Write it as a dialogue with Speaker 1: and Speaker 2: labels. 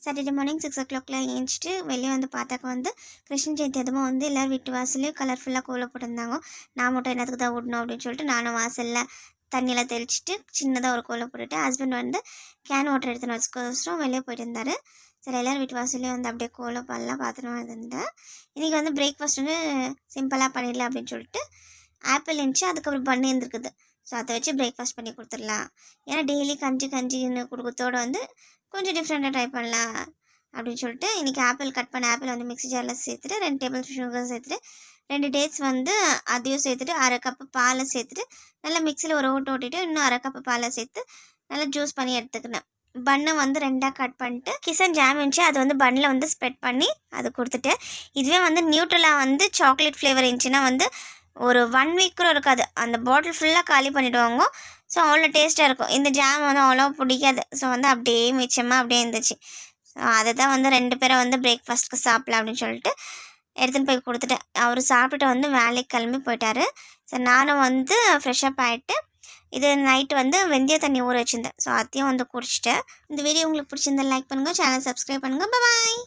Speaker 1: Saturday morning 6 o'clockலாம் ஏஞ்சிட்டு வெளியே வந்து பார்த்தாக்க வந்து கிருஷ்ண ஜெயந்தி அதுவும் வந்து எல்லோரும் வீட்டு வாசல்லையும் கலர்ஃபுல்லாக கோலம் போட்டிருந்தாங்க. நான் மட்டும் என்னத்துக்கு தான் விடணும் அப்படின்னு சொல்லிட்டு நானும் வாசலில் தண்ணியெல்லாம் தெளிச்சிட்டு சின்னதாக ஒரு கோலம் போட்டுட்டு ஹஸ்பண்ட் வந்து கேன் வாட்டர் எடுத்துன்னு வச்சுக்கோசரம் வெளியே போயிட்டு இருந்தார். சரி எல்லோரும் வீட்டு வாசல்லையும் வந்து அப்படியே கோலம் பண்ணலாம் பார்த்துட்டு இருந்தேன். இன்றைக்கி வந்து பிரேக்ஃபாஸ்ட் வந்து சிம்பிளாக பண்ணிடலாம் அப்படின்னு சொல்லிட்டு ஆப்பிள் இருந்துச்சு, அதுக்கப்புறம் பண்ணி இருந்துருக்குது. ஸோ அதை வச்சு பிரேக்ஃபாஸ்ட் பண்ணி கொடுத்துடலாம். ஏன்னா டெய்லி கஞ்சின்னு கொடுக்கறதோடு வந்து கொஞ்சம் டிஃப்ரெண்ட்டாக ட்ரை பண்ணலாம் அப்படின்னு சொல்லிட்டு இன்றைக்கி ஆப்பிள் கட் பண்ண ஆப்பிள் வந்து மிக்ஸி ஜாரில் சேர்த்துட்டு 2 டேபிள் சுகர் சேர்த்துட்டு 2 டேட்ஸ் வந்து அதையும் சேர்த்துட்டு 1/2 கப்பு பாலை சேர்த்துட்டு நல்லா மிக்சியில் ஒரு ஓட்டிட்டு இன்னும் 1/2 கப்பு பாலை சேர்த்து நல்லா ஜூஸ் பண்ணி எடுத்துக்கினேன். பண்ணை வந்து 2ஆக கட் பண்ணிட்டு கிசன் ஜாம் இருந்துச்சு, அது வந்து பன்னில் வந்து ஸ்ப்ரெட் பண்ணி அது கொடுத்துட்டு, இதுவே வந்து நியூட்ரலா வந்து சாக்லேட் ஃப்ளேவர் இருந்துச்சுன்னா வந்து ஒரு 1 வீக் கூட இருக்காது, அந்த பாட்டில் ஃபுல்லாக காலி பண்ணிவிடுவாங்க. ஸோ அவ்வளோ டேஸ்ட்டாக இருக்கும். இந்த ஜாம் வந்து அவ்வளோ பிடிக்காது. ஸோ வந்து அப்படியே மிச்சமாக அப்படியே இருந்துச்சு. ஸோ அதை தான் வந்து 2 பேரை வந்து பிரேக்ஃபாஸ்ட்டுக்கு சாப்பிடலாம் அப்படின்னு சொல்லிட்டு எடுத்துன்னு போய் கொடுத்துட்டேன். அவர் சாப்பிட்டுட்டு வந்து வேலைக்கு கிளம்பி போயிட்டார். ஸோ நானும் வந்து ஃப்ரெஷ்ஷப் ஆகிட்டு இது நைட்டு வந்து வெந்தய தண்ணி ஊற வச்சுருந்தேன். ஸோ அதையும் வந்து குடிச்சிட்டேன். இந்த வீடியோ உங்களுக்கு பிடிச்சிருந்தா லைக் பண்ணுங்கள், சேனல் சப்ஸ்கிரைப் பண்ணுங்கள். பாய்.